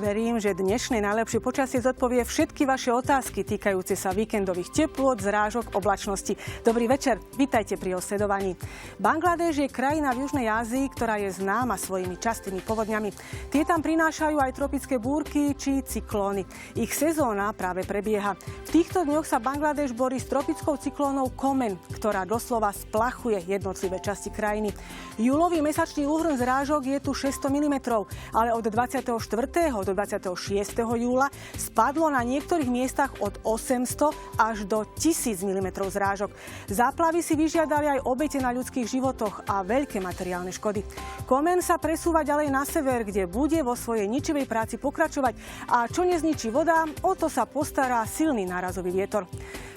Verím, že dnešné najlepšie počasie zodpovie všetky vaše otázky týkajúce sa víkendových teplôt, zrážok, oblačnosti. Dobrý večer, vítajte pri osledovaní. Bangladéš je krajina v Južnej Ázii, ktorá je známa svojimi častými povodňami. Tie tam prinášajú aj tropické búrky či cyklóny. Ich sezóna práve prebieha. V týchto dňoch sa Bangladéš borí s tropickou cyklónou Komen, ktorá doslova splachuje jednotlivé časti krajiny. Júlový mesačný úhrn zrážok je tu 600 mm, ale od 24. do 26. júla spadlo na niektorých miestach od 800 až do 1000 mm zrážok. Záplavy si vyžiadali aj obete na ľudských životoch a veľké materiálne škody. Komen sa presúva ďalej na sever, kde bude vo svojej ničivej práci pokračovať. A čo nezničí voda, o to sa postará silný nárazový vietor.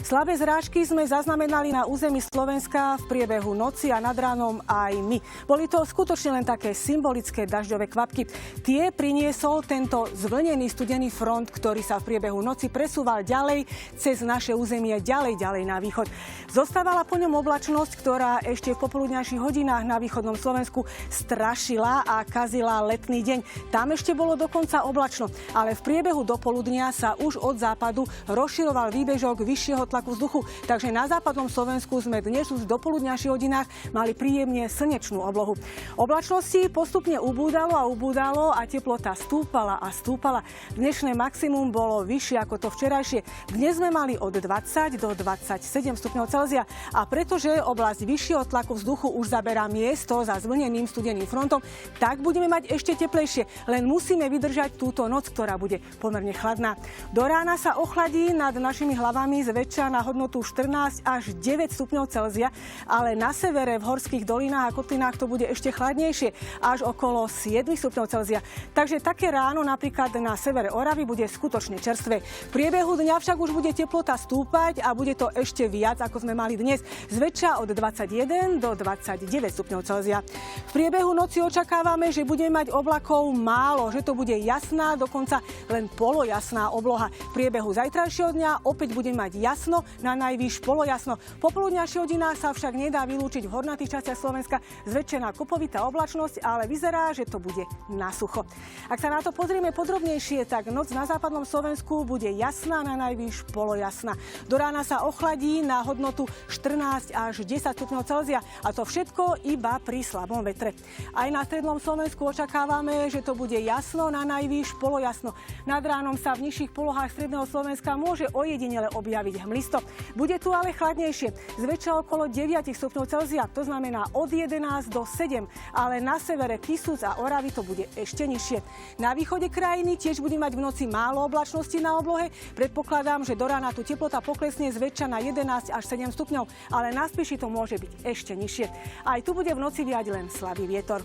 Slabé zrážky sme zaznamenali na území Slovenska v priebehu noci a nad ránom aj my. Boli to skutočne len také symbolické dažďové kvapky. Tie priniesol tento zvlnený studený front, ktorý sa v priebehu noci presúval ďalej cez naše územie, ďalej na východ. Zostávala po ňom oblačnosť, ktorá ešte v popoludňajších hodinách na východnom Slovensku strašila a kazila letný deň. Tam ešte bolo dokonca oblačno, ale v priebehu dopoludnia sa už od západu rozširoval výbežok vyššieho tlaku vzduchu, takže na západnom Slovensku sme dnes už v dopoludňajších hodinách mali príjemne slnečnú oblohu. Oblačnosti postupne ubúdalo a teplota stúpala a stúpala. Dnešné maximum bolo vyššie ako to včerajšie. Dnes sme mali od 20 do 27 stupňov Celzia a pretože oblasť vyššieho tlaku vzduchu už zaberá miesto za zvlneným studeným frontom, tak budeme mať ešte teplejšie. Len musíme vydržať túto noc, ktorá bude pomerne chladná. Do rána sa ochladí nad našimi hlavami zväčša na hodnotu 14 až 9 stupňov Celzia, ale na severe v horských dolinách a kotlinách to bude ešte chladnejšie, až okolo 7 stupňov Celzia. Takže také ráno napríklad na severe Oravy bude skutočne čerstvé. V priebehu dňa však už bude teplota stúpať a bude to ešte viac, ako sme mali dnes. Zväčša od 21 do 29 stupňov Celzia. V priebehu noci očakávame, že budeme mať oblakov málo, že to bude jasná, dokonca len polojasná obloha. V priebehu zajtrajšieho dňa opäť budeme mať jasno, na najvyš polojasno. V popoludňajších hodinách sa však nedá vylúčiť v hornatých častiach Slovenska zväčšená kopovitá oblačnosť, ale vyzerá, že to bude na sucho. Ak sa na to pozrieme podrobnejšie, tak noc na západnom Slovensku bude jasná, na najvyš polojasná. Do rána sa ochladí na hodnotu 14 až 10 stupňov Celzia a to všetko iba pri slabom vetre. Aj na strednom Slovensku očakávame, že to bude jasno, na najvyš polojasno. Nad ránom sa v nižších polohách stredného Slovenska môže ojedinele objaviť hmlisto. Bude tu ale chladnejšie. Zväčša okolo 9 stupňov Celzia, to znamená od 11 do 7, ale na severe Tisúc a Oravy to bude ešte nižšie. Na východe krajiny tiež bude mať v noci málo oblačnosti na oblohe. Predpokladám, že do rána tu teplota poklesne zväčša na 11 až 7 stupňov, ale na Spiši to môže byť ešte nižšie. Aj tu bude v noci viať len slabý vietor.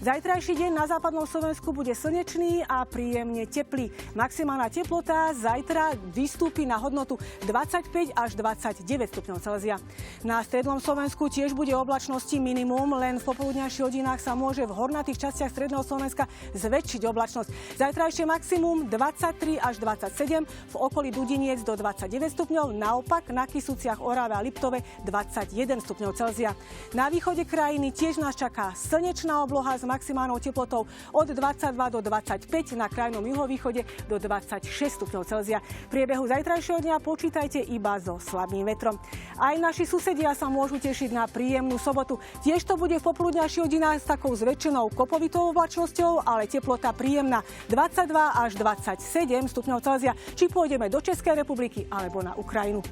Zajtrajší deň na západnom Slovensku bude slnečný a príjemne teplý. Maximálna teplota zajtra vystúpi na hodnotu 25 až 29 stupňov Celzia. Na strednom Slovensku tiež bude oblačnosti minimum, len v popoludňajších hodinách sa môže v hornatých častiach stredného Slovenska zväčšiť oblačnosť. Zajtrajšie maximum 23 až 27, v okolí Dudiniec do 29 stupňov, naopak na Kysuciach, Orave a Liptove 21 stupňov Celzia. Na východe krajiny tiež nás čaká slnečná obloha s maximálnou teplotou od 22 do 25, na krajnom juhovýchode do 26 stupňov Celzia. V priebehu zajtrajšieho dňa počítajte iba so slabým vetrom. Aj naši susedia sa môžu tešiť na príjemnú sobotu. Tiež to bude v popoludňajších hodinách s takou zväčšenou kopovitou oblačnosťou, ale teplota príjemná 22 až 27 stupňov Celzia, či pôjdeme do Českej republiky alebo na Ukrajinu.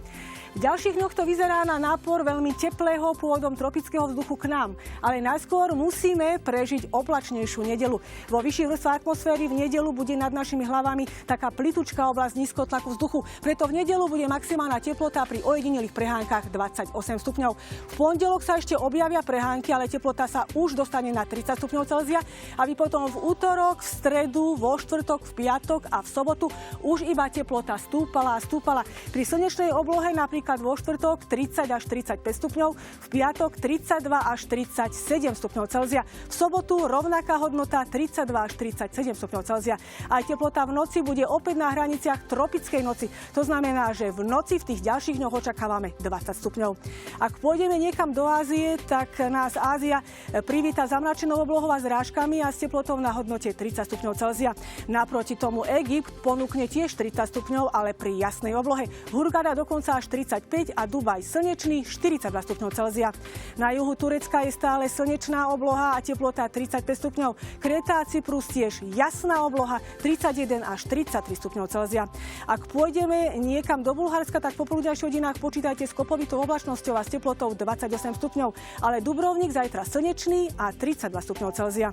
V ďalších dňoch to vyzerá na nápor veľmi teplého pôvodom tropického vzduchu k nám. Ale najskôr musíme prežiť oblačnejšiu nedeľu. Vo vyšších vrstvách atmosféry v nedeľu bude nad našimi hlavami taká plitučká oblasť nízkotlaku vzduchu. Preto v nedeľu bude maximálna teplota pri ojedinelých prehánkach 28 stupňov. V pondelok sa ešte objavia prehánky, ale teplota sa už dostane na 30 stupňov Celzia, aby potom v útorok, v stredu, vo štvrtok, v piatok a v sobotu už iba teplota stúpala a stúpala. Pri slnečnej oblohe napríklad napríklad vo štvrtok 30 až 35 stupňov, v piatok 32 až 37 stupňov Celzia. V sobotu rovnaká hodnota 32 až 37 stupňov Celzia. Aj teplota v noci bude opäť na hraniciach tropickej noci. To znamená, že v noci v tých ďalších dňoch očakávame 20 stupňov. Ak pôjdeme niekam do Ázie, tak nás Ázia privíta zamračenou oblohou a zrážkami a s teplotou na hodnote 30 stupňov Celzia. Naproti tomu Egypt ponúkne tiež 30 stupňov, ale pri jasnej oblohe. Hurghada dokonca až 35 a Dubaj slnečný 42 stupňov Celzia. Na juhu Turecka je stále slnečná obloha a teplota 35 stupňov. Kréta a Cyprus tiež jasná obloha 31 až 33 stupňov Celzia. Ak pôjdeme niekam do Bulharska, tak po poludňajších hodinách počítajte s kopovitou oblačnosťou a s teplotou 28 stupňov, ale Dubrovnik zajtra slnečný a 32 stupňov Celzia.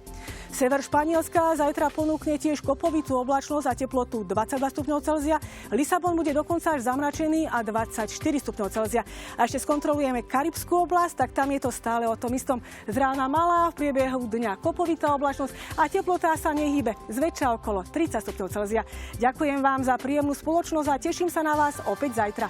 Sever Španielska zajtra ponúkne tiež kopovitú oblačnosť a teplotu 22 stupňov Celzia. Lisabon bude dokonca až zamračený a 24 stupňov Celzia. A ešte skontrolujeme Karibskú oblasť, tak tam je to stále o tom istom. Z rána malá, v priebehu dňa kopovitá oblačnosť a teplota sa nehýbe, zväčša okolo 30 stupňov Celzia. Ďakujem vám za príjemnú spoločnosť a teším sa na vás opäť zajtra.